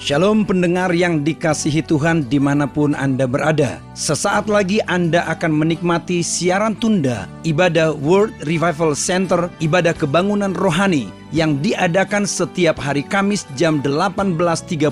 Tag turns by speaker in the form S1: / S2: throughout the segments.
S1: Shalom pendengar yang dikasihi Tuhan dimanapun Anda berada. Sesaat lagi Anda akan menikmati siaran tunda ibadah World Revival Center, ibadah kebangunan rohani yang diadakan setiap hari Kamis jam 18.30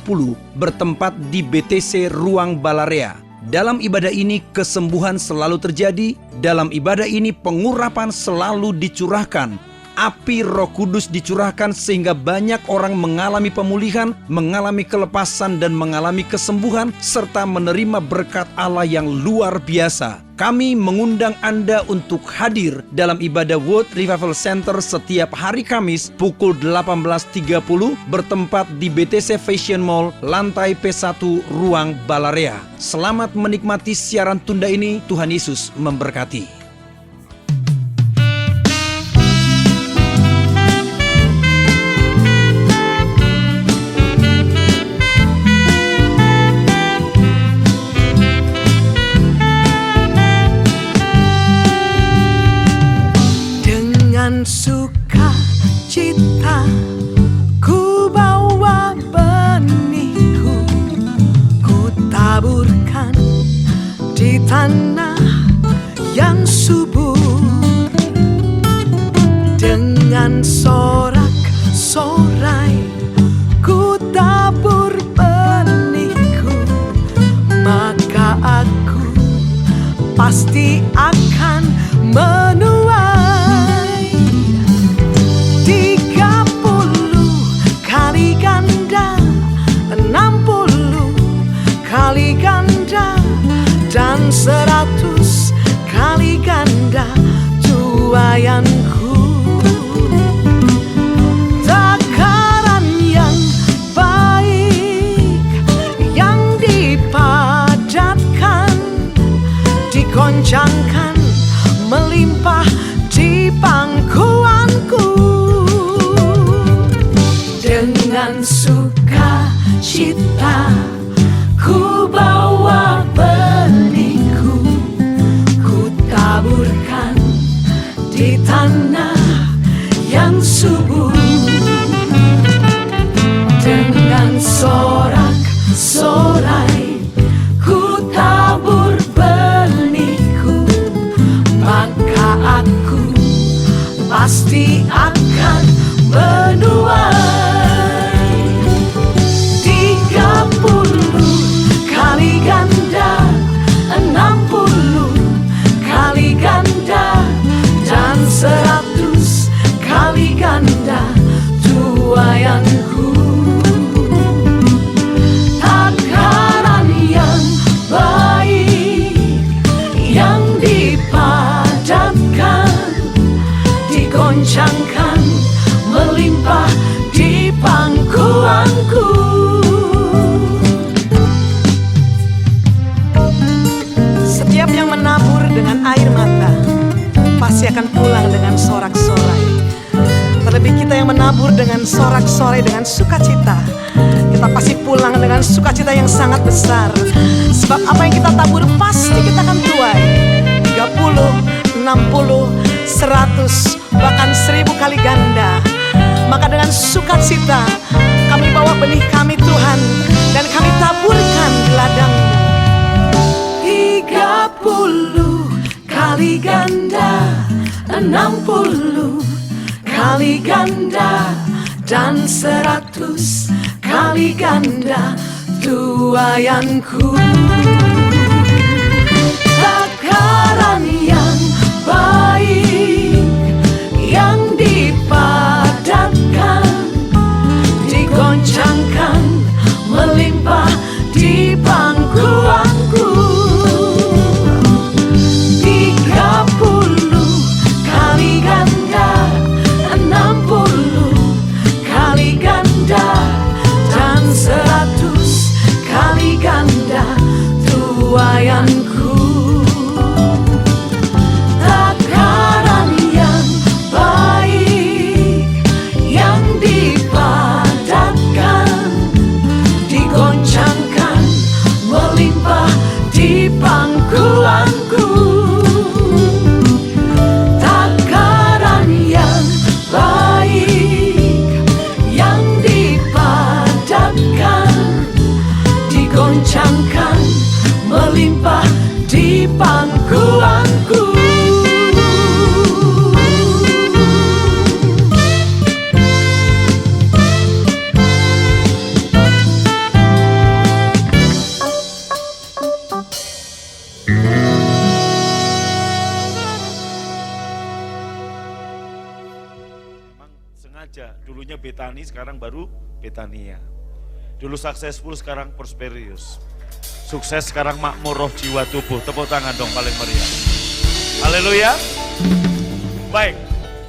S1: bertempat di BTC Ruang Balarea. Dalam ibadah ini kesembuhan selalu terjadi, dalam ibadah ini pengurapan selalu dicurahkan. Api Roh Kudus dicurahkan sehingga banyak orang mengalami pemulihan, mengalami kelepasan dan mengalami kesembuhan serta menerima berkat Allah yang luar biasa. Kami mengundang Anda untuk hadir dalam ibadah World Revival Center setiap hari Kamis pukul 18.30 bertempat di BTC Fashion Mall, lantai P1 Ruang Balarea. Selamat menikmati siaran tunda ini. Tuhan Yesus memberkati.
S2: Sukacita ku bawa benihku, ku taburkan di tanah yang subur. Dengan sorak-sorai ku tabur benihku, maka aku pasti akan menuai 30 kali ganda, 60 kali ganda, dan 100 kali ganda tuaianku. Takaran yang baik yang dipadatkan, dikoncangkan melimpah di pangkuanku. Dengan sukacita ku bawa benihku, ku taburkan di tanah yang subur. Dengan sorak-sorai ku tabur benihku, maka aku pasti akan menuai 30 kali ganda, 60 kali ganda, dan 100 kali ganda tuaianku. Takaran yang baik yang dipadatkan, dikoncangkan melimpah di pangkuanku. Setiap yang menabur dengan air mata pasti akan pulang dengan sorak-sorai. Terlebih kita yang menabur dengan sorak-sorai, dengan sukacita, kita pasti pulang dengan sukacita yang sangat besar. Sebab apa yang kita tabur pasti kita akan tuai 30, 60, 100, bahkan 1000 kali ganda. Maka dengan sukacita kami bawa benih kami Tuhan, dan kami taburkan di ladang-Mu. 30 kali ganda, 60 kali ganda, dan 100 kali ganda tuaianku. Takaran yang baik yang dipadatkan, dikoncangkan melimpah di pangkuanku. 30 kali ganda, 60 kali ganda, dan 100 kali ganda tuaianku.
S3: Dulunya Betani, sekarang baru Betania. Dulu Successful, sekarang Prosperous. Sukses, sekarang makmur roh jiwa tubuh. Tepuk tangan dong paling meriah. Haleluya. Baik,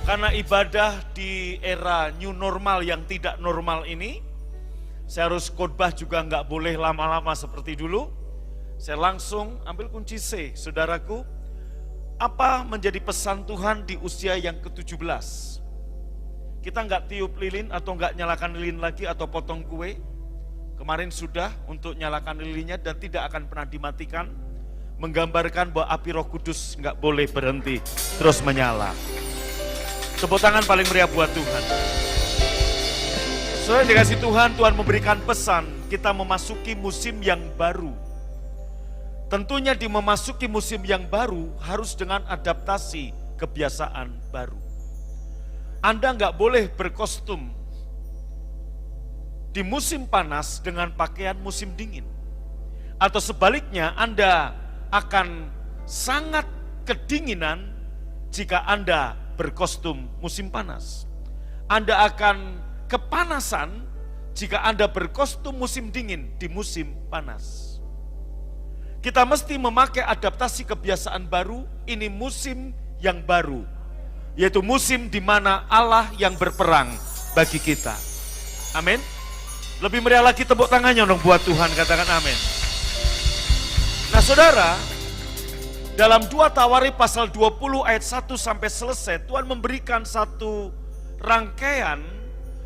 S3: karena ibadah di era new normal yang tidak normal ini, saya harus khotbah juga nggak boleh lama-lama seperti dulu. Saya langsung ambil kunci C, saudaraku. Apa menjadi pesan Tuhan di usia yang ke-17? Kita nggak tiup lilin atau nggak nyalakan lilin lagi atau potong kue. Kemarin sudah untuk nyalakan lilinnya dan tidak akan pernah dimatikan. Menggambarkan bahwa api Roh Kudus nggak boleh berhenti, terus menyala. Tepuk tangan paling meriah buat Tuhan. Saudara dikasih Tuhan, Tuhan memberikan pesan, kita memasuki musim yang baru. Tentunya di memasuki musim yang baru harus dengan adaptasi kebiasaan baru. Anda nggak boleh berkostum di musim panas dengan pakaian musim dingin. Atau sebaliknya, Anda akan sangat kedinginan jika Anda berkostum musim panas. Anda akan kepanasan jika Anda berkostum musim dingin di musim panas. Kita mesti memakai adaptasi kebiasaan baru, ini musim yang baru. Yaitu musim di mana Allah yang berperang bagi kita. Amin. Lebih meriah lagi tepuk tangannya dong buat Tuhan, katakan amin. Nah saudara, dalam 2 Tawarikh pasal 20 ayat 1 sampai selesai, Tuhan memberikan satu rangkaian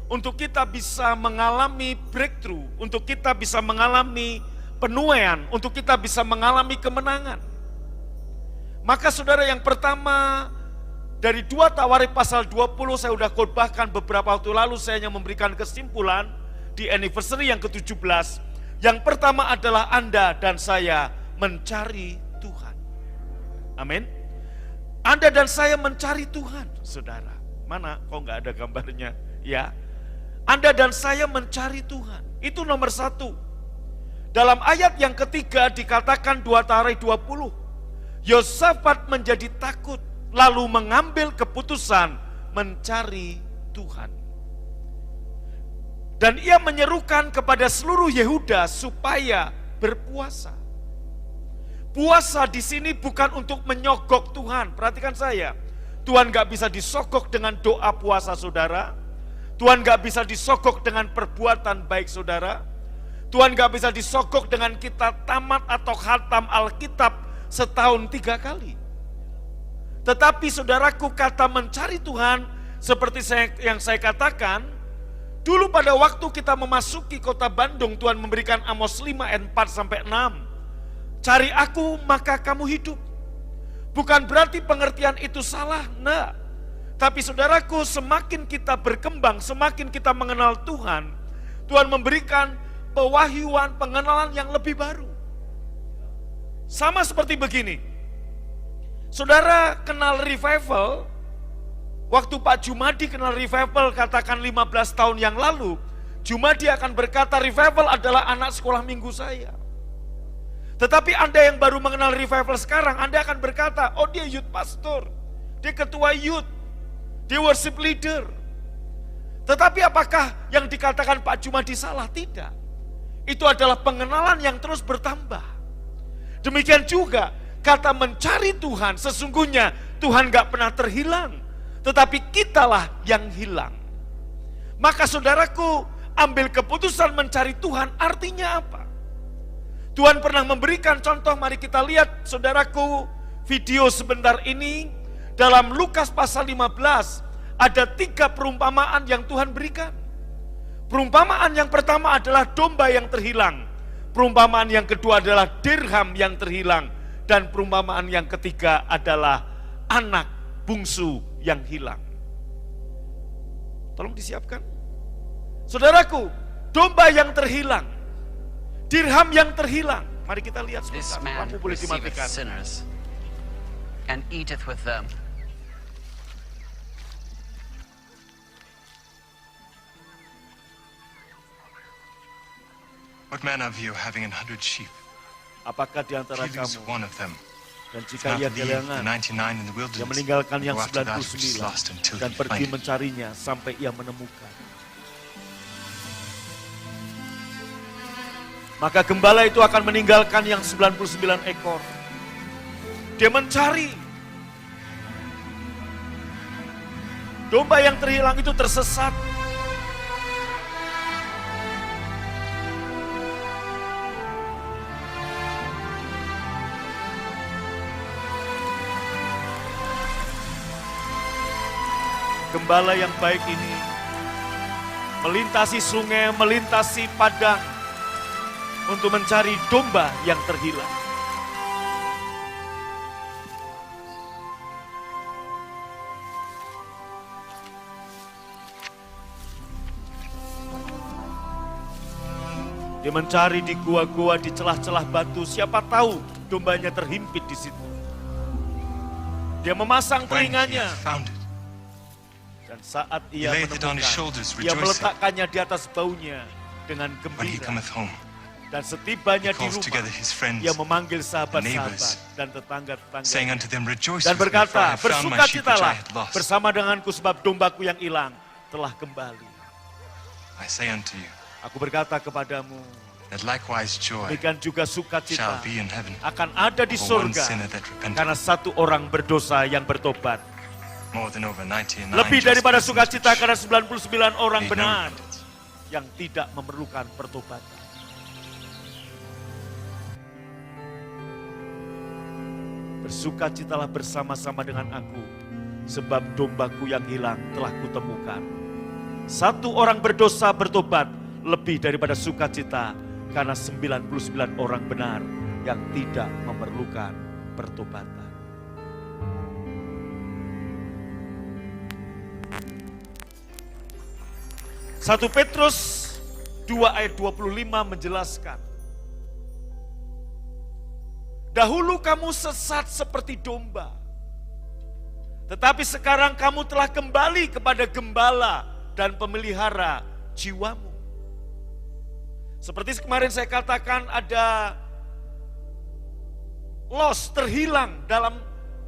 S3: untuk kita bisa mengalami breakthrough, untuk kita bisa mengalami penuaian, untuk kita bisa mengalami kemenangan. Maka saudara, yang pertama dari 2 Tawarikh pasal 20 saya sudah khotbahkan beberapa waktu lalu, saya hanya memberikan kesimpulan di anniversary yang ke-17. Yang pertama adalah Anda dan saya mencari Tuhan. Amin. Anda dan saya mencari Tuhan, saudara. Mana kok nggak ada gambarnya? Ya, Anda dan saya mencari Tuhan. Itu nomor 1. Dalam ayat yang ketiga dikatakan 2 Tawarikh 20, Yosafat menjadi takut lalu mengambil keputusan mencari Tuhan. Dan ia menyerukan kepada seluruh Yehuda supaya berpuasa. Puasa di sini bukan untuk menyogok Tuhan. Perhatikan saya, Tuhan gak bisa disogok dengan doa puasa saudara. Tuhan gak bisa disogok dengan perbuatan baik saudara. Tuhan gak bisa disogok dengan kita tamat atau khatam Alkitab setahun 3 kali. Tetapi saudaraku, kata mencari Tuhan seperti yang saya katakan, dulu pada waktu kita memasuki kota Bandung, Tuhan memberikan Amos 5 ayat 4 sampai 6. Cari aku maka kamu hidup. Bukan berarti pengertian itu salah, nah. Tapi saudaraku, semakin kita berkembang, semakin kita mengenal Tuhan, Tuhan memberikan pewahyuan, pengenalan yang lebih baru. Sama seperti begini. Saudara kenal revival, waktu Pak Jumadi kenal revival katakan 15 tahun yang lalu, Jumadi akan berkata revival adalah anak sekolah minggu saya. Tetapi Anda yang baru mengenal revival sekarang, Anda akan berkata, oh dia youth pastor, dia ketua youth, dia worship leader. Tetapi apakah yang dikatakan Pak Jumadi salah? Tidak. Itu adalah pengenalan yang terus bertambah. Demikian juga kata mencari Tuhan, sesungguhnya Tuhan gak pernah terhilang, tetapi kitalah yang hilang. Maka saudaraku, ambil keputusan mencari Tuhan artinya apa? Tuhan pernah memberikan contoh, mari kita lihat saudaraku video sebentar ini. Dalam Lukas pasal 15 ada 3 perumpamaan yang Tuhan berikan. Perumpamaan yang pertama adalah domba yang terhilang. Perumpamaan yang kedua adalah dirham yang terhilang. Dan perumpamaan yang ketiga adalah anak bungsu yang hilang. Tolong disiapkan. Saudaraku, domba yang terhilang, dirham yang terhilang. Mari kita lihat sebentar. Kamu boleh dimatikan.
S4: Sinners and eateth with them.
S5: What manner of you having 100 sheep?
S3: Apakah di antara
S5: If you lose
S3: kamu,
S5: one of them,
S3: dan
S5: if
S3: jika
S5: not
S3: ia
S5: leave the
S3: kehilangan,
S5: 99 in the
S3: dia
S5: wilderness,
S3: meninggalkan
S5: and
S3: yang
S5: go after that which is
S3: 99
S5: lost until
S3: dan
S5: you
S3: pergi
S5: find it.
S3: mencarinya sampai ia menemukan. Maka gembala itu akan meninggalkan yang 99 ekor. Dia mencari. Domba yang terhilang itu tersesat. Gembala yang baik ini melintasi sungai, melintasi padang untuk mencari domba yang terhilang. Dia mencari di gua-gua, di celah-celah batu, siapa tahu dombanya terhimpit di situ. Dia memasang
S5: When he
S3: telinganya.
S5: had found it,
S3: Dan saat ia
S5: He laid it on his
S3: menemukan,
S5: shoulders,
S3: ia
S5: rejoicing.
S3: meletakkannya di atas baunya dengan
S5: when he
S3: gembira.
S5: cometh home,
S3: Dan setibanya
S5: he
S3: di
S5: calls
S3: rumah,
S5: together his friends,
S3: ia memanggil sahabat-sahabat
S5: neighbors,
S3: dan tetangga-tetangga.
S5: saying unto them, Rejoice
S3: Dan
S5: with me, for
S3: berkata,
S5: I have found my sheep which I
S3: bersukacitalah
S5: had lost.
S3: bersama denganku sebab dombaku yang hilang telah kembali.
S5: I say unto you,
S3: Aku berkata kepadamu,
S5: that likewise joy
S3: demikian juga
S5: shall
S3: sukacita
S5: be in heaven
S3: akan ada di
S5: over one
S3: surga
S5: sinner that repenteth,
S3: karena satu orang berdosa yang bertobat.
S5: more than over 99
S3: Lebih
S5: just
S3: daripada
S5: persons
S3: sukacita
S5: which
S3: karena 99 orang
S5: need no
S3: benar
S5: repentance.
S3: yang tidak memerlukan pertobatan. Bersukacitalah bersama-sama dengan aku, sebab dombaku yang hilang telah kutemukan. Satu orang berdosa bertobat lebih daripada sukacita karena 99 orang benar yang tidak memerlukan pertobatan. Satu Petrus 2 ayat 25 menjelaskan, dahulu kamu sesat seperti domba, tetapi sekarang kamu telah kembali kepada gembala dan pemelihara jiwamu. Seperti kemarin saya katakan, ada lost, terhilang dalam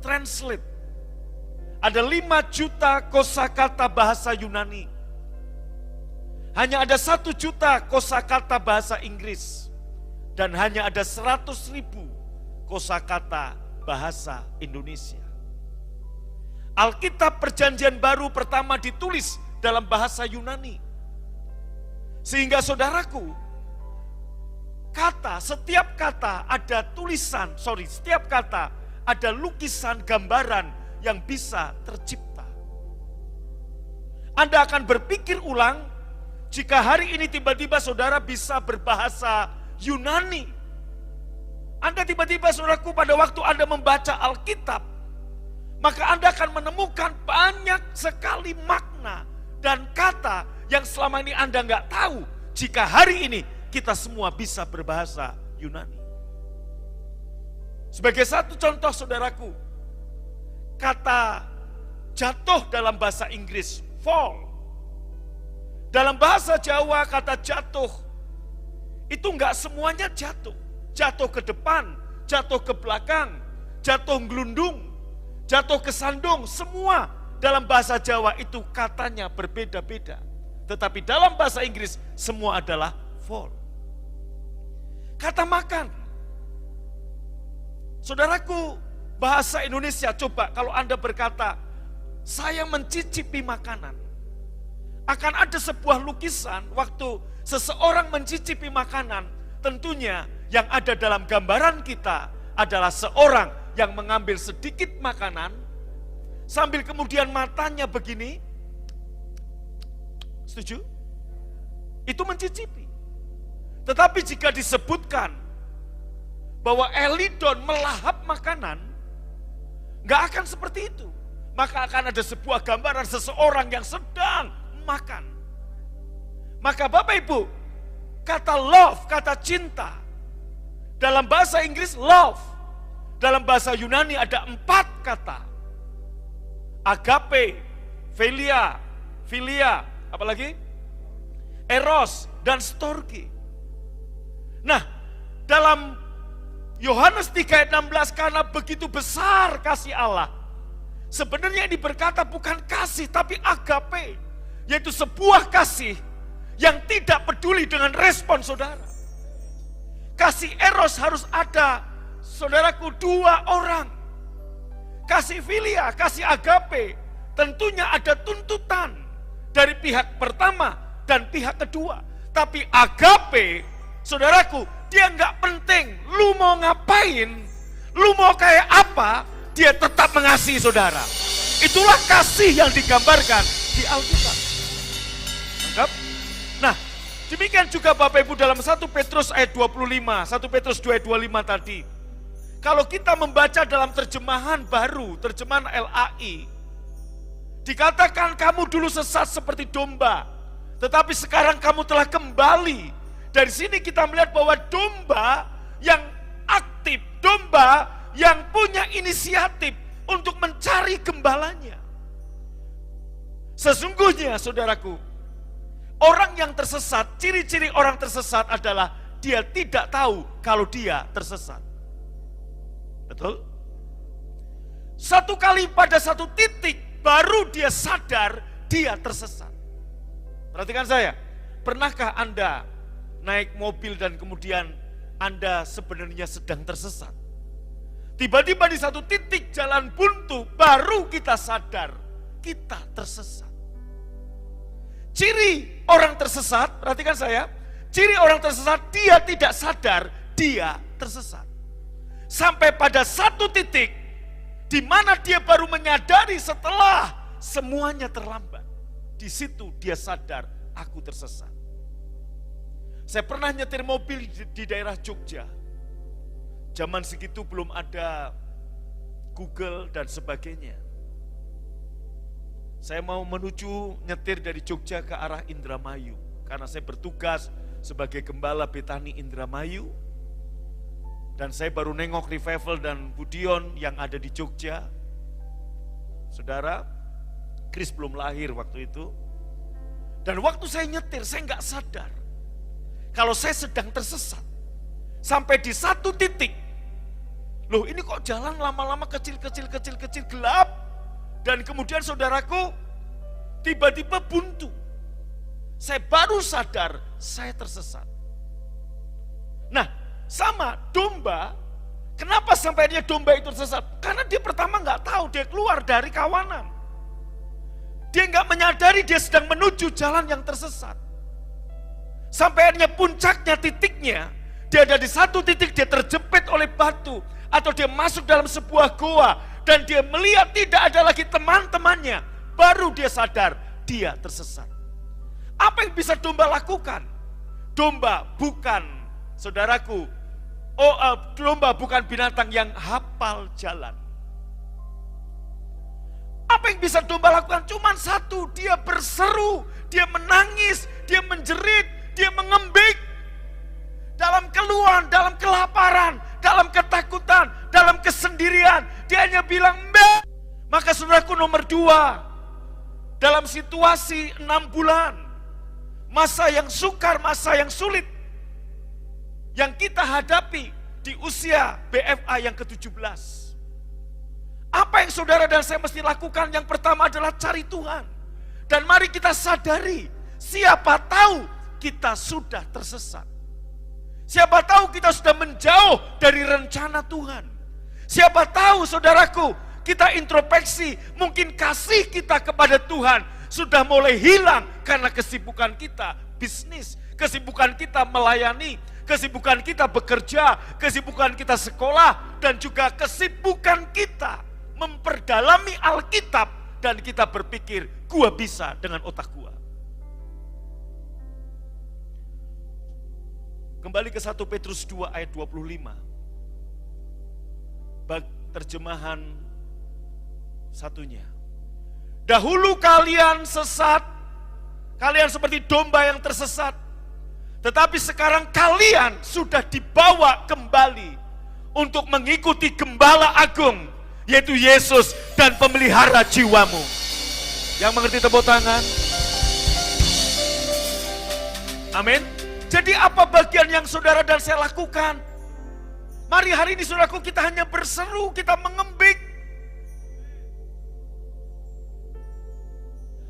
S3: translate. Ada 5 juta kosakata bahasa Yunani. Hanya ada 1 juta kosakata bahasa Inggris. Dan hanya ada 100.000 kosakata bahasa Indonesia. Alkitab Perjanjian Baru pertama ditulis dalam bahasa Yunani. Sehingga saudaraku, setiap kata ada tulisan, setiap kata ada lukisan gambaran yang bisa tercipta. Anda akan berpikir ulang jika hari ini tiba-tiba saudara bisa berbahasa Yunani. Anda tiba-tiba saudaraku pada waktu Anda membaca Alkitab, maka Anda akan menemukan banyak sekali makna dan kata yang selama ini Anda nggak tahu jika hari ini kita semua bisa berbahasa Yunani. Sebagai satu contoh saudaraku, kata jatuh dalam bahasa Inggris, fall. Dalam bahasa Jawa kata jatuh, itu enggak semuanya jatuh. Jatuh ke depan, jatuh ke belakang, jatuh gelundung, jatuh ke sandung, semua dalam bahasa Jawa itu katanya berbeda-beda. Tetapi dalam bahasa Inggris semua adalah fall. Kata makan. Saudaraku, bahasa Indonesia coba kalau Anda berkata, saya mencicipi makanan. Akan ada sebuah lukisan waktu seseorang mencicipi makanan, tentunya yang ada dalam gambaran kita adalah seorang yang mengambil sedikit makanan, sambil kemudian matanya begini. Setuju? Itu mencicipi. Tetapi jika disebutkan bahwa Elidon melahap makanan, gak akan seperti itu. Maka akan ada sebuah gambaran seseorang yang sedang makan. Maka Bapak Ibu, kata love, kata cinta, dalam bahasa Inggris love, dalam bahasa Yunani ada 4 kata. Agape, philia, apalagi? Eros dan storge. Nah, dalam Yohanes 3 ayat 16, karena begitu besar kasih Allah, sebenarnya yang berkata bukan kasih tapi agape, yaitu sebuah kasih yang tidak peduli dengan respon saudara. Kasih eros harus ada, saudaraku, 2 orang. Kasih filia, kasih agape, tentunya ada tuntutan dari pihak pertama dan pihak kedua. Tapi agape, saudaraku, dia nggak penting. Lu mau ngapain, lu mau kayak apa, dia tetap mengasihi saudara. Itulah kasih yang digambarkan di Alkitab. Anggap? Nah, demikian juga Bapak Ibu dalam 1 Petrus ayat 25, 1 Petrus 2 ayat 25 tadi. Kalau kita membaca dalam terjemahan baru, terjemahan LAI, dikatakan kamu dulu sesat seperti domba, tetapi sekarang kamu telah kembali. Dari sini kita melihat bahwa domba yang aktif, domba yang punya inisiatif untuk mencari gembalanya. Sesungguhnya saudaraku, orang yang tersesat, ciri-ciri orang tersesat adalah dia tidak tahu kalau dia tersesat. Betul? Satu kali pada satu titik baru dia sadar dia tersesat. Perhatikan saya, pernahkah Anda naik mobil dan kemudian Anda sebenarnya sedang tersesat? Tiba-tiba di satu titik jalan buntu baru kita sadar kita tersesat. Ciri orang tersesat, perhatikan saya, ciri orang tersesat dia tidak sadar dia tersesat. Sampai pada satu titik di mana dia baru menyadari setelah semuanya terlambat. Di situ dia sadar aku tersesat. Saya pernah nyetir mobil di daerah Jogja. Zaman segitu belum ada Google dan sebagainya. Saya mau menuju nyetir dari Jogja ke arah Indramayu. Karena saya bertugas sebagai gembala Betani Indramayu. Dan saya baru nengok Revival dan Budion yang ada di Jogja. Saudara, Chris belum lahir waktu itu. Dan waktu saya nyetir, saya nggak sadar kalau saya sedang tersesat. Sampai di satu titik, loh ini kok jalan lama-lama kecil gelap. Dan kemudian saudaraku, tiba-tiba buntu. Saya baru sadar saya tersesat. Nah, sama domba, kenapa sampai dia domba itu tersesat? Karena dia pertama nggak tahu, dia keluar dari kawanan. Dia nggak menyadari dia sedang menuju jalan yang tersesat. Sampai akhirnya puncaknya, titiknya, dia ada di satu titik, dia terjepit oleh batu, atau dia masuk dalam sebuah goa, dan dia melihat tidak ada lagi teman-temannya, baru dia sadar dia tersesat. Apa yang bisa domba lakukan? Domba bukan, saudaraku, domba bukan binatang yang hafal jalan. Apa yang bisa domba lakukan? Cuman satu, dia berseru, dia menangis, dia menjerit, dia mengembik. Dalam keluhan, dalam kelaparan, dalam ketakutan, dalam kesendirian, dia hanya bilang mbak. Maka saudaraku nomor 2, dalam situasi 6 bulan, masa yang sukar, masa yang sulit, yang kita hadapi di usia BFA yang ke-17. Apa yang saudara dan saya mesti lakukan? Yang pertama adalah cari Tuhan. Dan mari kita sadari, siapa tahu kita sudah tersesat. Siapa tahu kita sudah menjauh dari rencana Tuhan. Siapa tahu saudaraku, kita introspeksi, mungkin kasih kita kepada Tuhan sudah mulai hilang karena kesibukan kita bisnis, kesibukan kita melayani, kesibukan kita bekerja, kesibukan kita sekolah, dan juga kesibukan kita memperdalami Alkitab, dan kita berpikir, gua bisa dengan otak gua. Kembali ke 1 Petrus 2 ayat 25. Terjemahan satunya. Dahulu kalian sesat, kalian seperti domba yang tersesat, tetapi sekarang kalian sudah dibawa kembali untuk mengikuti Gembala Agung, yaitu Yesus dan pemelihara jiwamu. Yang mengerti tepuk tangan. Amin. Jadi apa bagian yang saudara dan saya lakukan? Mari hari ini saudaraku, kita hanya berseru, kita mengembik.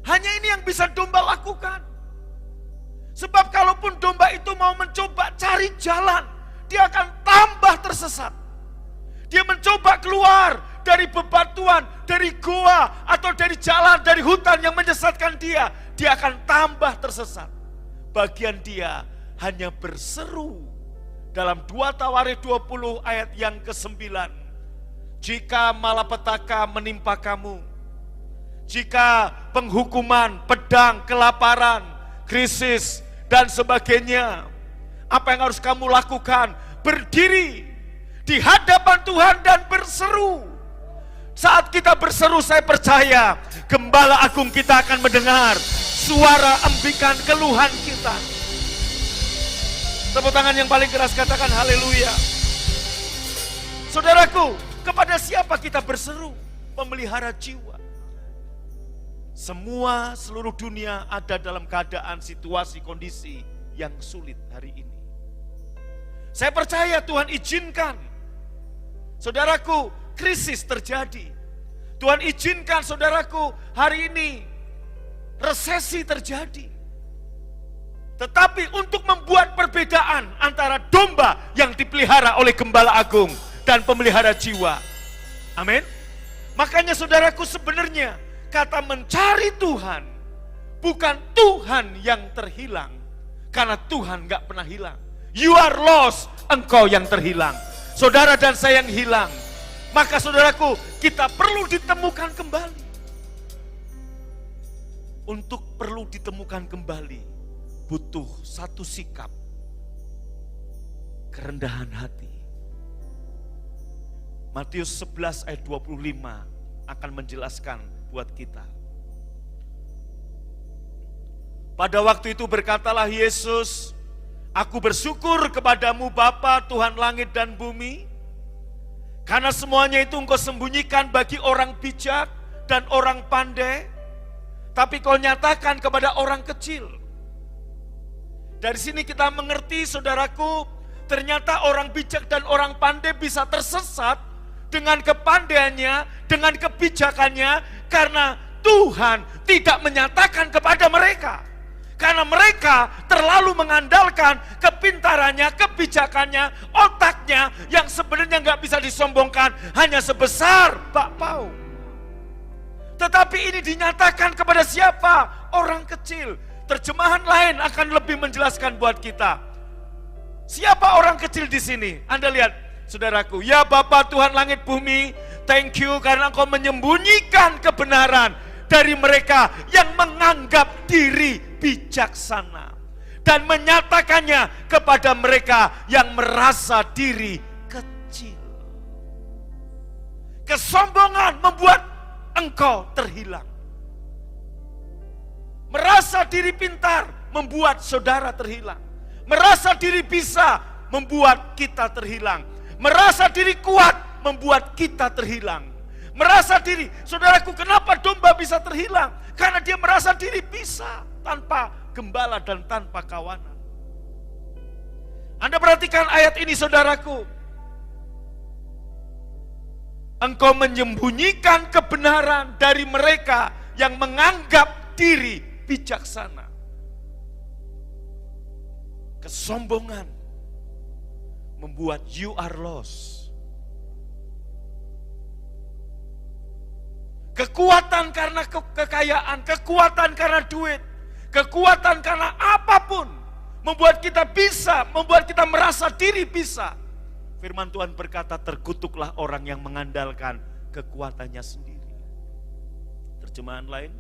S3: Hanya ini yang bisa domba lakukan. Sebab kalaupun domba itu mau mencoba cari jalan dia akan tambah tersesat. Dia mencoba keluar dari bebatuan, dari goa, atau dari jalan, dari hutan yang menyesatkan dia. Dia akan tambah tersesat. Bagian dia hanya berseru dalam 2 Tawarikh 20 ayat yang ke-9. Jika malapetaka menimpa kamu, jika penghukuman, pedang, kelaparan, krisis, dan sebagainya, apa yang harus kamu lakukan? Berdiri di hadapan Tuhan dan berseru. Saat kita berseru, saya percaya Gembala Agung kita akan mendengar suara embikan keluhan kita. Tepuk tangan yang paling keras, katakan haleluya. Saudaraku, kepada siapa kita berseru? Pemelihara jiwa. Seluruh dunia ada dalam keadaan situasi kondisi yang sulit hari ini. Saya percaya Tuhan izinkan, saudaraku, krisis terjadi. Tuhan izinkan, saudaraku, hari ini resesi terjadi. Tetapi untuk membuat perbedaan antara domba yang dipelihara oleh Gembala Agung dan pemelihara jiwa. Amin. Makanya saudaraku, sebenarnya kata mencari Tuhan bukan Tuhan yang terhilang, karena Tuhan gak pernah hilang. You are lost, engkau yang terhilang. Saudara dan saya yang hilang. Maka saudaraku, kita perlu ditemukan kembali. Untuk perlu ditemukan kembali, butuh satu sikap, kerendahan hati. Matius 11 ayat 25 akan menjelaskan buat kita. Pada waktu itu berkatalah Yesus, aku bersyukur kepadamu Bapa, Tuhan langit dan bumi, karena semuanya itu engkau sembunyikan bagi orang bijak dan orang pandai, tapi kau nyatakan kepada orang kecil. Dari sini kita mengerti, saudaraku, ternyata orang bijak dan orang pandai bisa tersesat dengan kepandaiannya, dengan kebijakannya, karena Tuhan tidak menyatakan kepada mereka. Karena mereka terlalu mengandalkan kepintarannya, kebijakannya, otaknya yang sebenarnya nggak bisa disombongkan, hanya sebesar bakpao. Tetapi ini dinyatakan kepada siapa? Orang kecil. Terjemahan lain akan lebih menjelaskan buat kita. Siapa orang kecil di sini? Anda lihat, saudaraku. Ya Bapa Tuhan langit bumi, thank you karena Engkau menyembunyikan kebenaran dari mereka yang menganggap diri bijaksana dan menyatakannya kepada mereka yang merasa diri kecil. Kesombongan membuat engkau terhilang. Merasa diri pintar membuat saudara terhilang. Merasa diri bisa membuat kita terhilang. Merasa diri kuat membuat kita terhilang. Merasa diri, saudaraku, kenapa domba bisa terhilang? Karena dia merasa diri bisa tanpa gembala dan tanpa kawanan. Anda perhatikan ayat ini, saudaraku. Engkau menyembunyikan kebenaran dari mereka yang menganggap diri bijaksana. Kesombongan membuat you are lost. Kekuatan karena kekayaan, kekuatan karena duit, kekuatan karena apapun membuat kita bisa, membuat kita merasa diri bisa. Firman Tuhan berkata, terkutuklah orang yang mengandalkan kekuatannya sendiri. Terjemahan lain,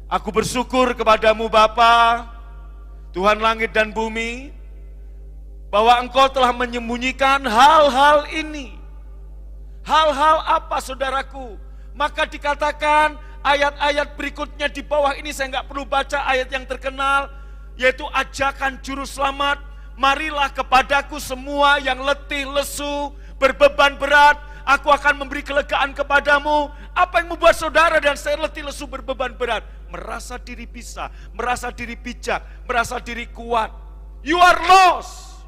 S3: aku bersyukur kepadamu Bapa, Tuhan langit dan bumi, bahwa Engkau telah menyembunyikan hal-hal ini. Hal-hal apa, saudaraku? Maka dikatakan ayat-ayat berikutnya di bawah ini, saya nggak perlu baca ayat yang terkenal, yaitu ajakan juru selamat, marilah kepadaku semua yang letih, lesu, berbeban berat, aku akan memberi kelegaan kepadamu. Apa yang membuat saudara dan saya letih, lesu, berbeban berat? Merasa diri bisa, merasa diri bijak, merasa diri kuat. You are lost.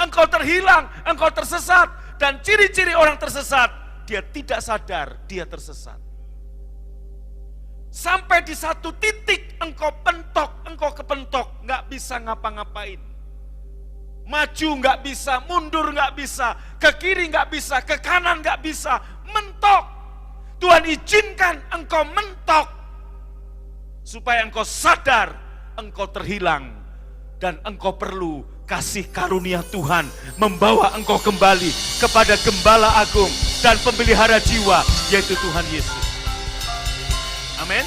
S3: Engkau terhilang, engkau tersesat. Dan ciri-ciri orang tersesat, dia tidak sadar dia tersesat. Sampai di satu titik engkau pentok, engkau kepentok, nggak bisa ngapa-ngapain. Maju nggak bisa, mundur nggak bisa, ke kiri nggak bisa, ke kanan nggak bisa, mentok. Tuhan izinkan engkau mentok, supaya engkau sadar engkau terhilang, dan engkau perlu kasih karunia Tuhan membawa engkau kembali kepada Gembala Agung dan Pemelihara jiwa, yaitu Tuhan Yesus. Amin.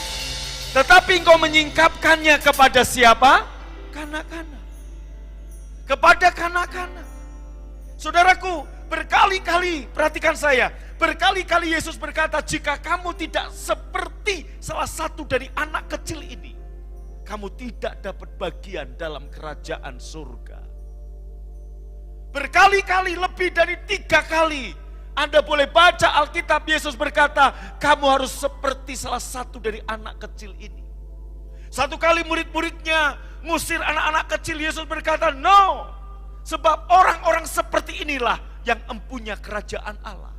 S3: Tetapi engkau menyingkapkannya kepada siapa? Kanak-kanak. Kepada kanak-kanak. Saudaraku, berkali-kali, perhatikan saya, berkali-kali Yesus berkata, jika kamu tidak seperti salah satu dari anak kecil ini, kamu tidak dapat bagian dalam kerajaan surga. Berkali-kali, lebih dari 3 kali, Anda boleh baca Alkitab, Yesus berkata, kamu harus seperti salah satu dari anak kecil ini. Satu kali murid-muridnya ngusir anak-anak kecil, Yesus berkata, no, sebab orang-orang seperti inilah yang empunya kerajaan Allah.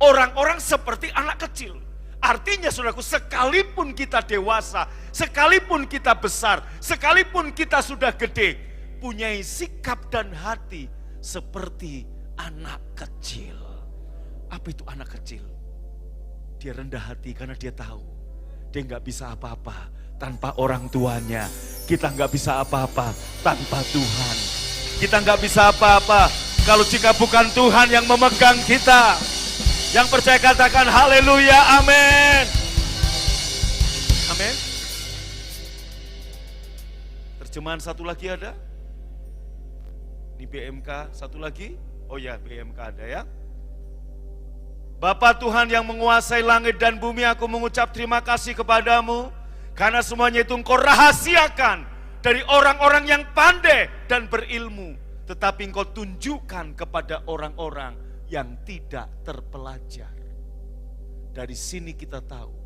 S3: Orang-orang seperti anak kecil. Artinya saudaraku, sekalipun kita dewasa, sekalipun kita besar, sekalipun kita sudah gede, punya sikap dan hati seperti anak kecil. Apa itu anak kecil? Dia rendah hati karena dia tahu dia nggak bisa apa-apa tanpa orang tuanya. Kita nggak bisa apa-apa tanpa Tuhan. Kita nggak bisa apa-apa kalau jika bukan Tuhan yang memegang kita. Yang percaya katakan haleluya, amin. Amin. Terjemahan satu lagi ada? Ini BMK satu lagi? Oh ya, BMK ada ya. Bapa Tuhan yang menguasai langit dan bumi, aku mengucap terima kasih kepadamu, karena semuanya itu engkau rahasiakan dari orang-orang yang pandai dan berilmu, tetapi engkau tunjukkan kepada orang-orang yang tidak terpelajar. Dari sini kita tahu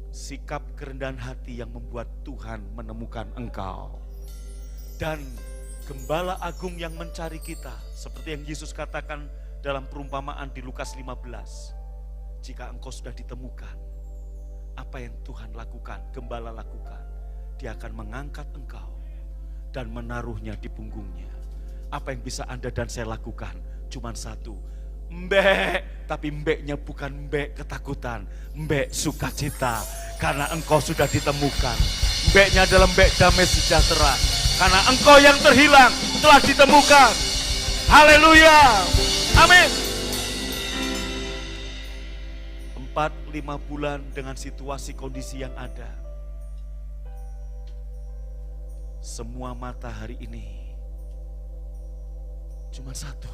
S3: sikap kerendahan hati yang membuat Tuhan menemukan engkau. Dan Gembala Agung yang mencari kita, seperti yang Yesus katakan dalam perumpamaan di Lukas 15. Jika engkau sudah ditemukan, apa yang Tuhan lakukan, Gembala lakukan, dia akan mengangkat engkau dan menaruhnya di punggungnya. Apa yang bisa Anda dan saya lakukan? Cuman satu, mbek, tapi mbeknya bukan mbek ketakutan, mbek sukacita, karena engkau sudah ditemukan. Mbeknya adalah mbek damai sejahtera, karena engkau yang terhilang telah ditemukan. Haleluya, amin. 4-5 bulan dengan situasi kondisi yang ada, semua mata hari ini cuma satu,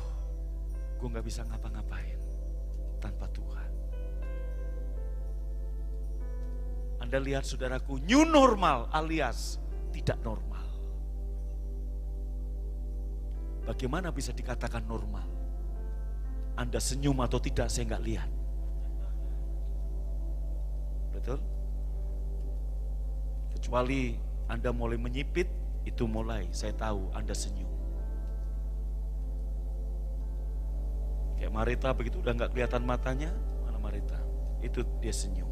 S3: gue gak bisa ngapa-ngapain tanpa Tuhan. Anda lihat saudaraku, new normal alias tidak normal. Bagaimana bisa dikatakan normal? Anda senyum atau tidak saya gak lihat. Betul? Kecuali Anda mulai menyipit, itu mulai saya tahu Anda senyum. Kayak Marita begitu udah gak kelihatan matanya, mana Marita? Itu dia senyum.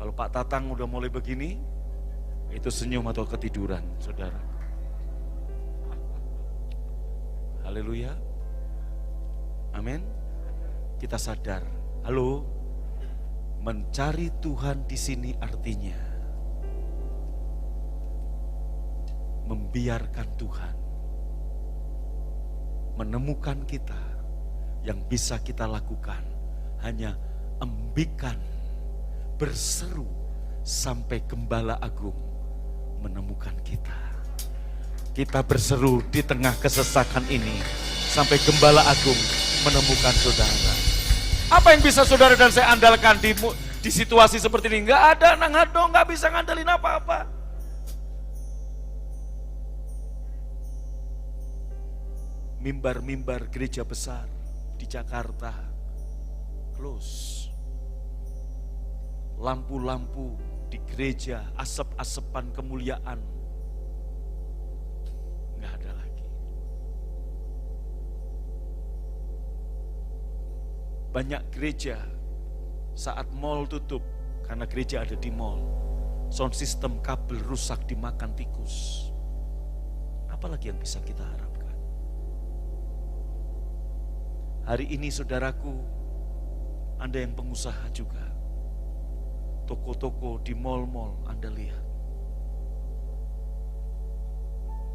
S3: Kalau Pak Tatang udah mulai begini, itu senyum atau ketiduran, saudara. Haleluya. Amin. Kita sadar. Halo. Mencari Tuhan di sini artinya membiarkan Tuhan menemukan kita. Yang bisa kita lakukan hanya embikan, berseru sampai Gembala Agung menemukan kita. Kita berseru di tengah kesesakan ini sampai Gembala Agung menemukan saudara. Apa yang bisa saudara dan saya andalkan di situasi seperti ini? Enggak ada, dong, enggak bisa ngandelin apa-apa. Mimbar-mimbar gereja besar di Jakarta close. Lampu-lampu di gereja, asap-asapan kemuliaan nggak ada lagi. Banyak gereja saat mall tutup, karena gereja ada di mall, sound system kabel rusak dimakan tikus. apalagi yang bisa kita harapkan? Hari ini saudaraku, Anda yang pengusaha juga, toko-toko di mal-mal Anda lihat.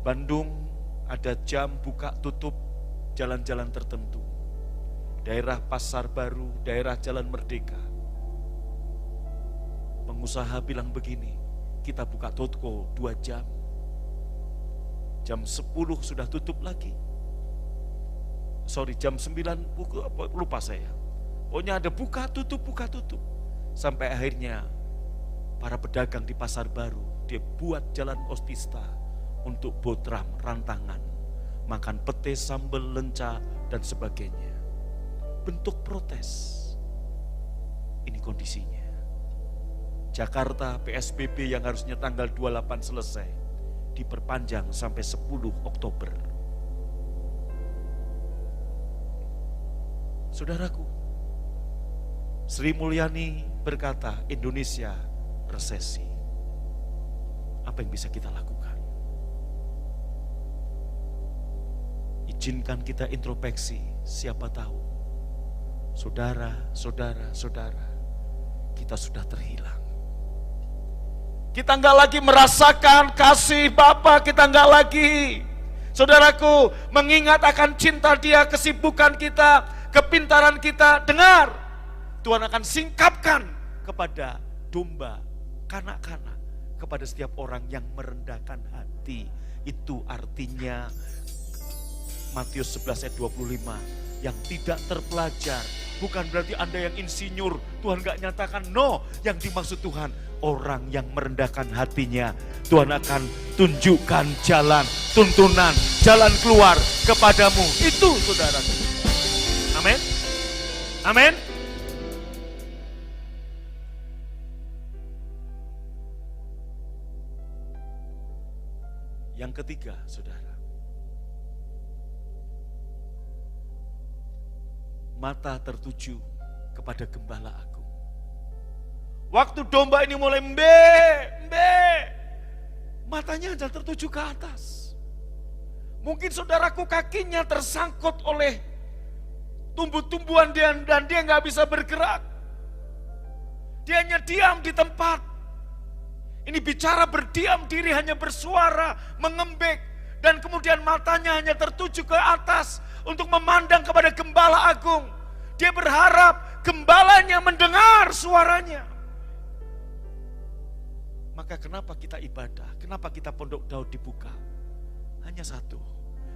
S3: Bandung ada jam buka tutup jalan-jalan tertentu. Daerah Pasar Baru, daerah Jalan Merdeka. Pengusaha bilang begini, kita buka toko 2 jam. Jam 10 sudah tutup lagi. Jam 9 lupa saya. Pokoknya ada buka tutup. Sampai akhirnya para pedagang di Pasar Baru, dia buat jalan Otista untuk botram, rantangan, makan pete, sambal, lenca, dan sebagainya. Bentuk protes. Ini kondisinya. Jakarta PSBB yang harusnya tanggal 28 selesai, diperpanjang sampai 10 Oktober. Saudaraku, Sri Mulyani berkata Indonesia resesi. Apa yang bisa kita lakukan? Izinkan kita introspeksi, siapa tahu. Saudara, kita sudah terhilang. Kita enggak lagi merasakan kasih Bapa, kita enggak lagi, saudaraku, mengingat akan cinta Dia, kesibukan kita, kepintaran kita. Dengar, Tuhan akan singkapkan kepada domba, kanak-kanak, kepada setiap orang yang merendahkan hati. Itu artinya Matius 11 ayat 25, yang tidak terpelajar. Bukan berarti Anda yang insinyur, Tuhan gak nyatakan. No, yang dimaksud Tuhan, orang yang merendahkan hatinya, Tuhan akan tunjukkan jalan, tuntunan, jalan keluar kepadamu. Itu saudara. Amin. Amin. Yang ketiga, saudara. Mata tertuju kepada gembala agung. Waktu domba ini mulai matanya hanya tertuju ke atas. Mungkin saudaraku kakinya tersangkut oleh tumbuh-tumbuhan dan dia nggak bisa bergerak. Dia hanya diam di tempat. Ini bicara berdiam diri, hanya bersuara, mengembik. Dan kemudian matanya hanya tertuju ke atas untuk memandang kepada gembala agung. Dia berharap gembalanya mendengar suaranya. Maka kenapa kita ibadah? Kenapa kita Pondok Daud dibuka? Hanya satu,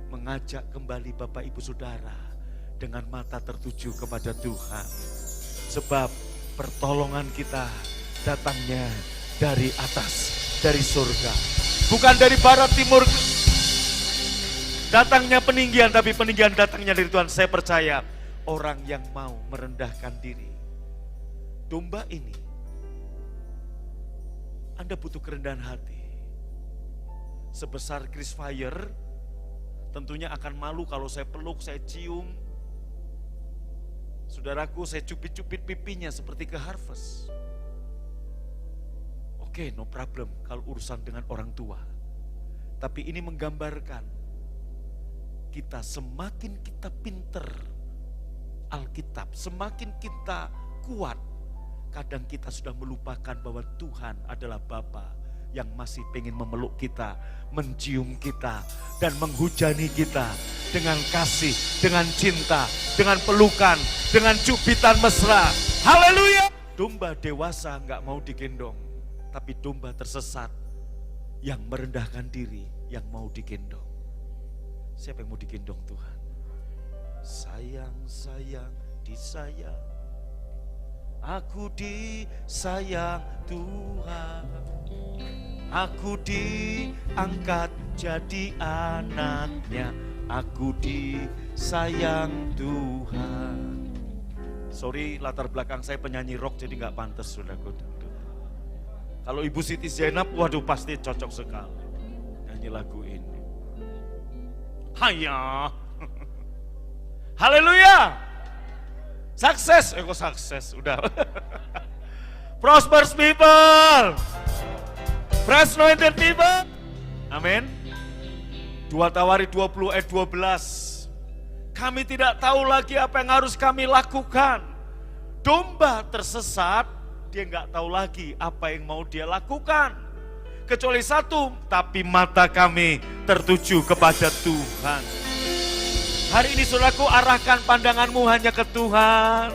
S3: mengajak kembali Bapak Ibu Saudara dengan mata tertuju kepada Tuhan. Sebab pertolongan kita datangnya dari atas, dari surga. Bukan dari barat, timur. Datangnya peninggian, tapi peninggian datangnya dari Tuhan. Saya percaya orang yang mau merendahkan diri. Domba ini, Anda butuh kerendahan hati. Sebesar Chris Fire, tentunya akan malu kalau saya peluk, saya cium. Saudaraku, saya cubit-cubit pipinya seperti ke Harvest. Oke, no problem kalau urusan dengan orang tua. Tapi ini menggambarkan kita semakin kita pinter Alkitab, semakin kita kuat, kadang kita sudah melupakan bahwa Tuhan adalah Bapa yang masih pengen memeluk kita, mencium kita, dan menghujani kita dengan kasih, dengan cinta, dengan pelukan, dengan cubitan mesra. Haleluya! Domba dewasa gak mau digendong, tapi domba tersesat yang merendahkan diri yang mau digendong. Siapa yang mau digendong Tuhan? Sayang, disayang. Aku disayang Tuhan. Aku diangkat jadi anaknya. Aku disayang Tuhan. Sorry, latar belakang saya penyanyi rock jadi gak pantas, saudaraku. Kalau Ibu Siti Zainab, waduh pasti cocok sekali nyanyi lagu ini. Haya. Haleluya. Sukses. Kok sukses? Udah. Prosperous people. Fresh anointed people. Amin. 2 Tawari 20 ayat 12. Kami tidak tahu lagi apa yang harus kami lakukan. Domba tersesat, dia nggak tahu lagi apa yang mau dia lakukan. Kecuali satu, tapi mata kami tertuju kepada Tuhan. Hari ini saudaraku, arahkan pandanganmu hanya ke Tuhan.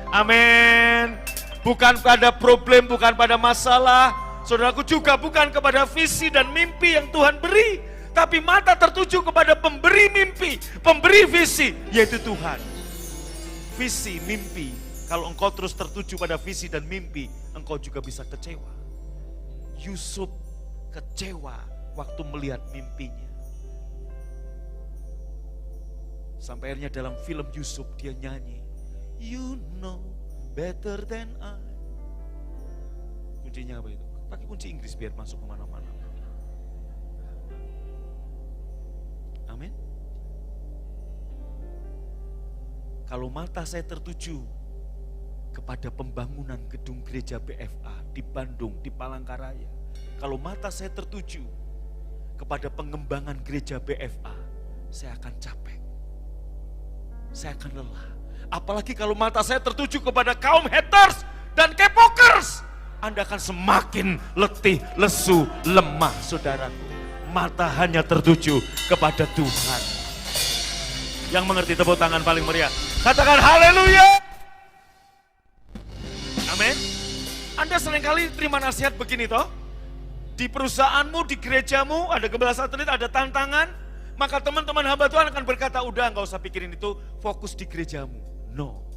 S3: Amin. Bukan pada problem, bukan pada masalah. Saudaraku, juga bukan kepada visi dan mimpi yang Tuhan beri. Tapi mata tertuju kepada pemberi mimpi, pemberi visi, yaitu Tuhan. Visi, mimpi. Kalau engkau terus tertuju pada visi dan mimpi, engkau juga bisa kecewa. Yusuf kecewa waktu melihat mimpinya. Sampai akhirnya dalam film Yusuf dia nyanyi, You know better than I. Kuncinya apa itu? Pakai kunci Inggris biar masuk kemana-mana. Amin. Kalau mata saya tertuju kepada pembangunan gedung gereja BFA di Bandung, di Palangkaraya. Kalau mata saya tertuju kepada pengembangan gereja BFA, saya akan capek. Saya akan lelah. Apalagi kalau mata saya tertuju kepada kaum haters dan K-popers, Anda akan semakin letih, lesu, lemah, saudaraku. Mata hanya tertuju kepada Tuhan. Yang mengerti tepuk tangan paling meriah. Katakan haleluya. Amin. Anda seringkali terima nasihat begini toh. Di perusahaanmu, di gerejamu, ada gembala satelit, ada tantangan. Maka teman-teman hamba Tuhan akan berkata, udah gak usah pikirin itu, fokus di gerejamu. No,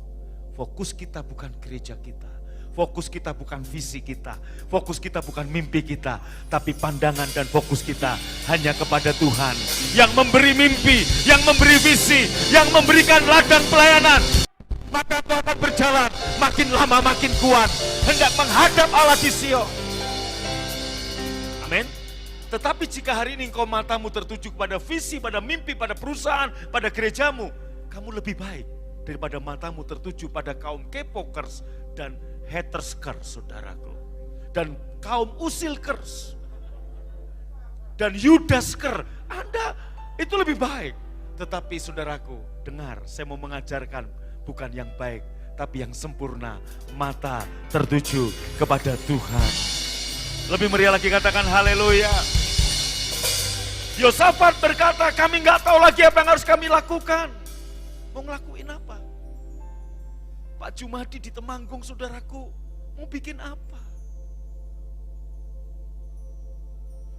S3: fokus kita bukan gereja kita. Fokus kita bukan visi kita, fokus kita bukan mimpi kita, tapi pandangan dan fokus kita hanya kepada Tuhan yang memberi mimpi, yang memberi visi, yang memberikan ladang pelayanan. Maka kau akan berjalan makin lama makin kuat, hendak menghadap Allah di Sion. Amin. Tetapi jika hari ini engkau matamu tertuju pada visi, pada mimpi, pada perusahaan, pada gerejamu, kamu lebih baik daripada matamu tertuju pada kaum K-popers dan haterskers, saudaraku. Dan kaum usilkers. Dan yudasker. Anda itu lebih baik. Tetapi saudaraku, dengar, saya mau mengajarkan bukan yang baik, tapi yang sempurna. Mata tertuju kepada Tuhan. Lebih meriah lagi katakan haleluya. Yosafat berkata, kami gak tahu lagi apa yang harus kami lakukan. Mau ngelakuin apa? Pak Jumadi di Temanggung, saudaraku, mau bikin apa?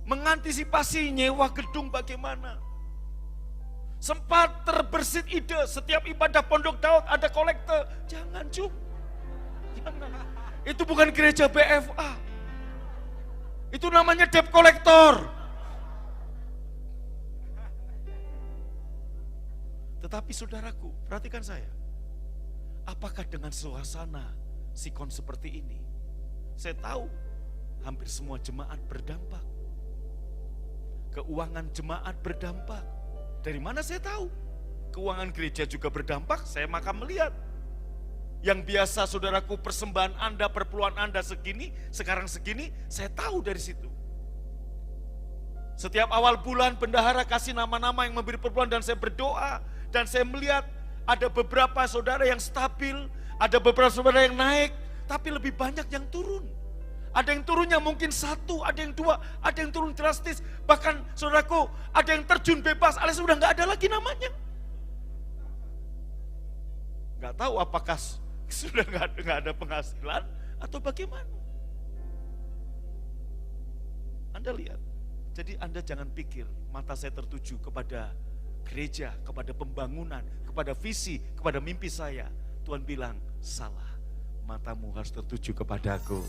S3: Mengantisipasi nyewa gedung bagaimana? Sempat terbersit ide, setiap ibadah Pondok Daud ada kolektor. Jangan Jum, jangan. Itu bukan gereja BFA. Itu namanya debt collector. Tetapi saudaraku, perhatikan saya. Apakah dengan suasana sikon seperti ini? Saya tahu hampir semua jemaat berdampak. Keuangan jemaat berdampak. Dari mana saya tahu? Keuangan gereja juga berdampak, saya maka melihat. Yang biasa saudaraku persembahan Anda, perpuluhan Anda segini, sekarang segini, saya tahu dari situ. Setiap awal bulan bendahara kasih nama-nama yang memberi perpuluhan dan saya berdoa. Dan saya melihat ada beberapa saudara yang stabil, ada beberapa saudara yang naik, tapi lebih banyak yang turun. Ada yang turunnya mungkin 1, ada yang 2, ada yang turun drastis. Bahkan saudaraku, ada yang terjun bebas, alias sudah nggak ada lagi namanya. Nggak tahu apakah sudah nggak ada penghasilan atau bagaimana. Anda lihat, jadi Anda jangan pikir mata saya tertuju kepada gereja, kepada pembangunan, kepada visi, kepada mimpi saya. Tuhan bilang, salah. Matamu harus tertuju kepadaku.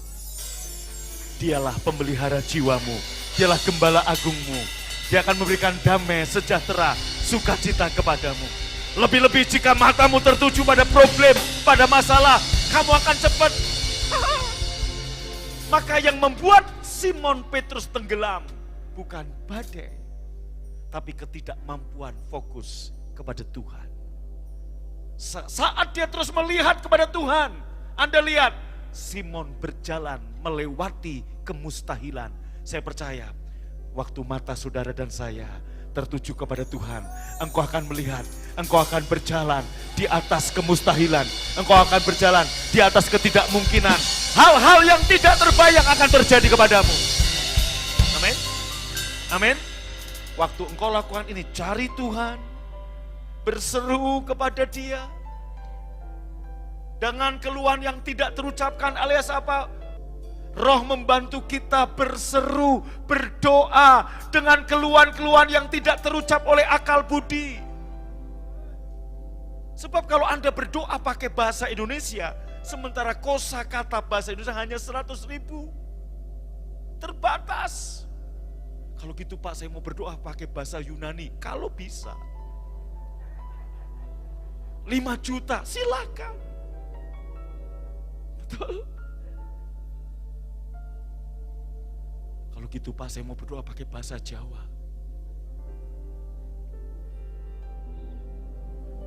S3: Dialah pemelihara jiwamu. Dialah gembala agungmu. Dia akan memberikan damai, sejahtera, sukacita kepadamu. Lebih-lebih jika matamu tertuju pada problem, pada masalah, kamu akan cepat. Maka yang membuat Simon Petrus tenggelam bukan badai, tapi ketidakmampuan fokus kepada Tuhan. Saat dia terus melihat kepada Tuhan, Anda lihat Simon berjalan melewati kemustahilan. Saya percaya waktu mata saudara dan saya tertuju kepada Tuhan, engkau akan melihat, engkau akan berjalan di atas kemustahilan, engkau akan berjalan di atas ketidakmungkinan. Hal-hal yang tidak terbayang akan terjadi kepadamu. Amin. Amin. Waktu engkau lakukan ini, cari Tuhan, berseru kepada Dia dengan keluhan yang tidak terucapkan, alias apa? Roh membantu kita berseru, berdoa dengan keluhan-keluhan yang tidak terucap oleh akal budi. Sebab kalau Anda berdoa pakai bahasa Indonesia, sementara kosakata bahasa Indonesia hanya 100.000, terbatas. Kalau gitu Pak, saya mau berdoa pakai bahasa Yunani, kalau bisa 5 juta, silakan. Betul? Kalau gitu Pak, saya mau berdoa pakai bahasa Jawa.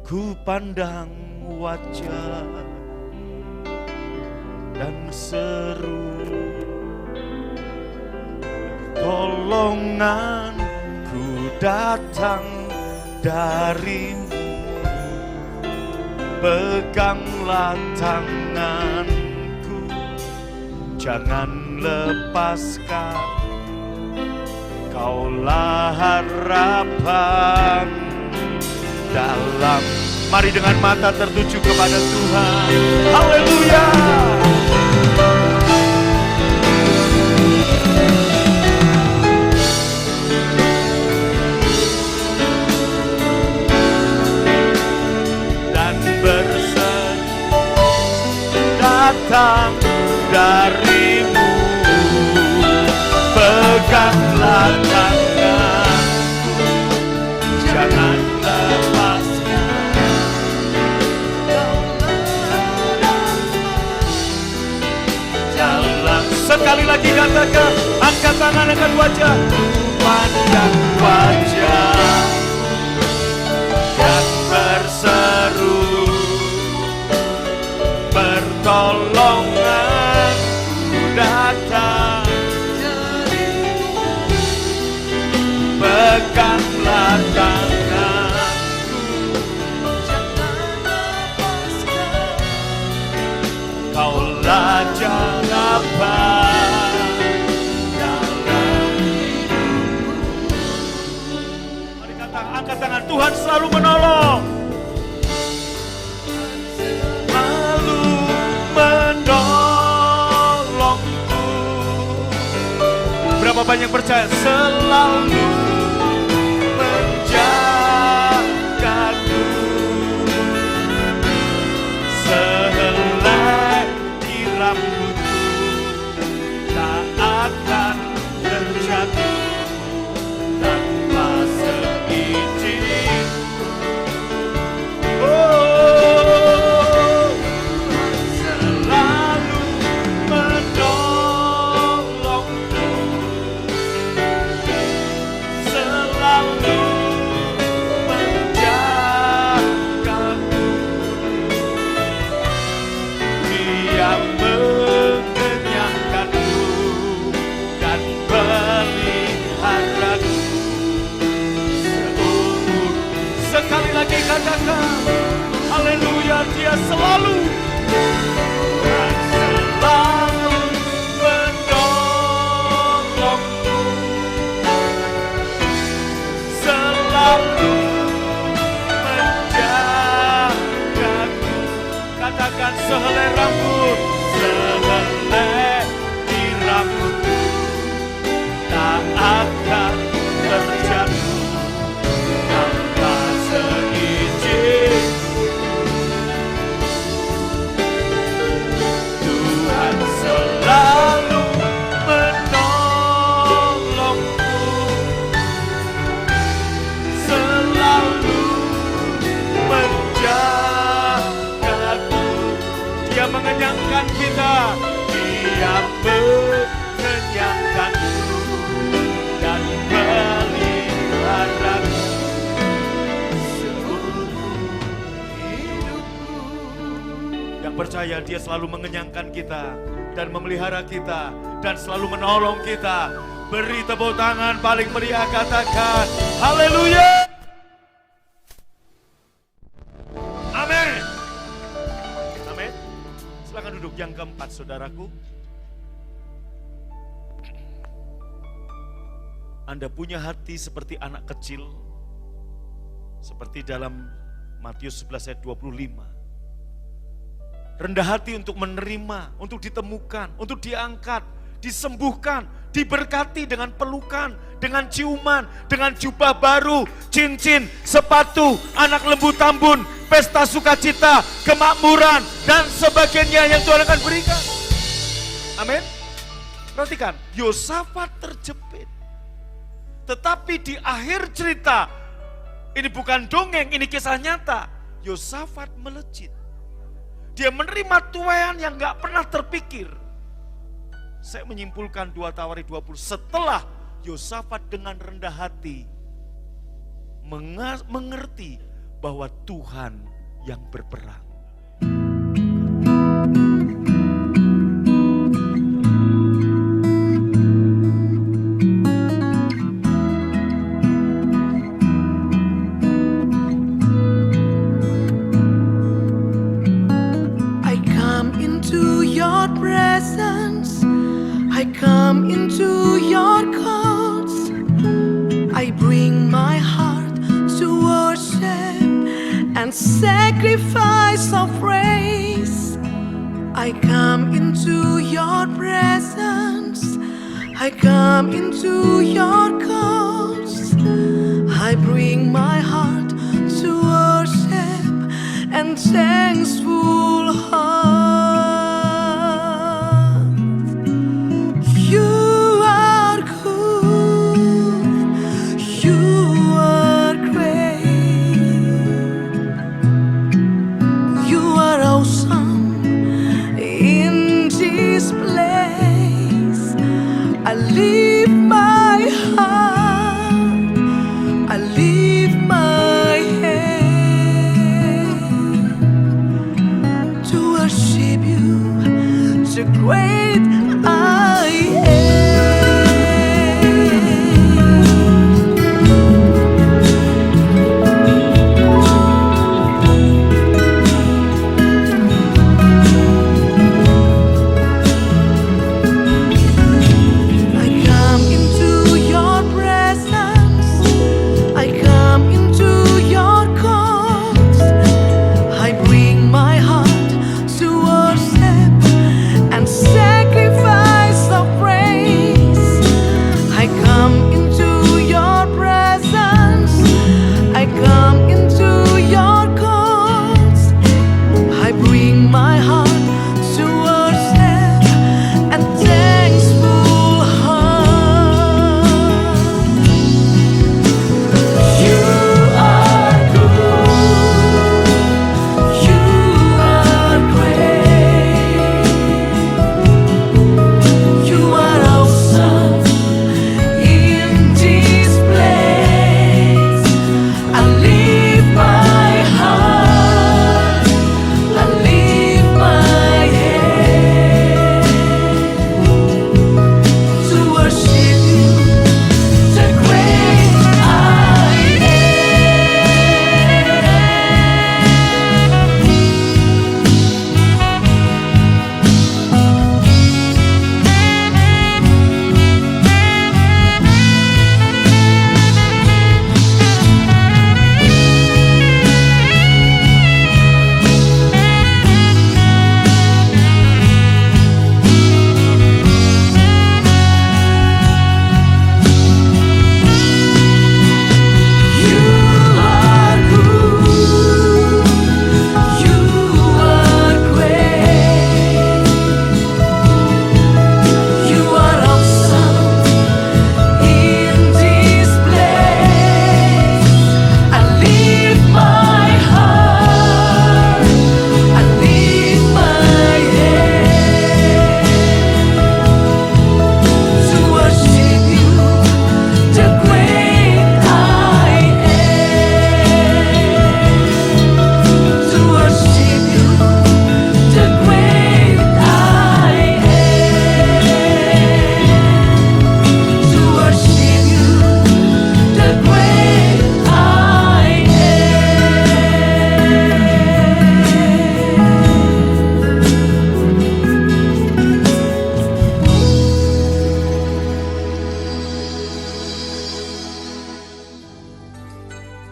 S3: Ku pandang wajah dan seru, pertolongan ku datang darimu. Peganglah tanganku, jangan lepaskan. Kaulah harapan dalam. Mari dengan mata tertuju kepada Tuhan. Haleluya. Dan berseru datang darimu. Peganglah tanganku, jangan lepaskan. Jalan. Sekali lagi katakan, angkat tangan, angkat wajah. Pandang wajah dan berseru, pertolongan datang. Peganglah tanganku, jangan lepaskan. Kaulah jarapan dalam hidupku. Mari katakan, angkat tangan. Tuhan selalu menolong, selalu menolongku. Berapa banyak percaya? Selalu menjagaku, sehelai di rambutku tak akan terjatuh tanpa seizin. Oh, selalu menolongku, selalu menjagaku. Dia mengenyangkanku dan peliharaku seumur. Sekali lagi katakan, haleluya, Dia selalu menolongku, selalu menjagaku. Katakan, sehelai rambut, sehelai di rambutku tak akan terjatuh tanpa seizin. Tuhan selalu menolongku, selalu menjagaku. Dia mengenyangkan kita, Dia mengenyangkanku dan meliharaku seumur hidupku. Yang percaya, Dia selalu mengenyangkan kita dan memelihara kita dan selalu menolong kita. Beri tepuk tangan paling meriah, katakan haleluya. Amin. Amin. Silakan duduk. Yang keempat, saudaraku. Anda punya hati seperti anak kecil. Seperti dalam Matius 11 ayat 25. Rendah hati untuk menerima, untuk ditemukan, untuk diangkat, disembuhkan, diberkati dengan pelukan, dengan ciuman, dengan jubah baru, cincin, sepatu, anak lembu tambun, pesta sukacita, kemakmuran, dan sebagainya yang Tuhan akan berikan. Amin. Perhatikan, Yosafat terjepit. Tetapi di akhir cerita, ini bukan dongeng, ini kisah nyata. Yosafat melejit. Dia menerima tuaian yang gak pernah terpikir. Saya menyimpulkan 2 Tawari 20, setelah Yosafat dengan rendah hati mengerti bahwa Tuhan yang berperang.
S2: I come into your presence, I come into your courts, I bring my heart to worship and sacrifice of praise. I come into your presence, I come into your courts, I bring my heart to worship and thankful heart. You are good, you are great, you are awesome in this place. I lift my heart, I lift my hand to worship you, the great I am.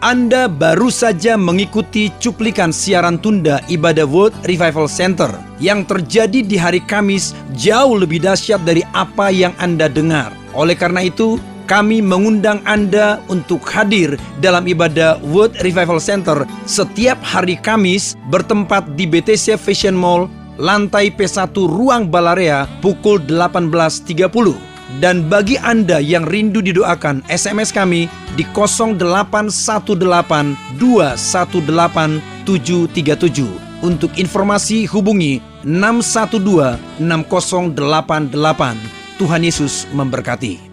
S1: Anda baru saja mengikuti cuplikan siaran tunda ibadah World Revival Center yang terjadi di hari Kamis jauh lebih dahsyat dari apa yang Anda dengar. Oleh karena itu, kami mengundang Anda untuk hadir dalam ibadah World Revival Center setiap hari Kamis bertempat di BTC Fashion Mall, lantai P1 Ruang Balarea pukul 18.30. Dan bagi Anda yang rindu didoakan, SMS kami di 0818218737. Untuk informasi hubungi 6126088. Tuhan Yesus memberkati.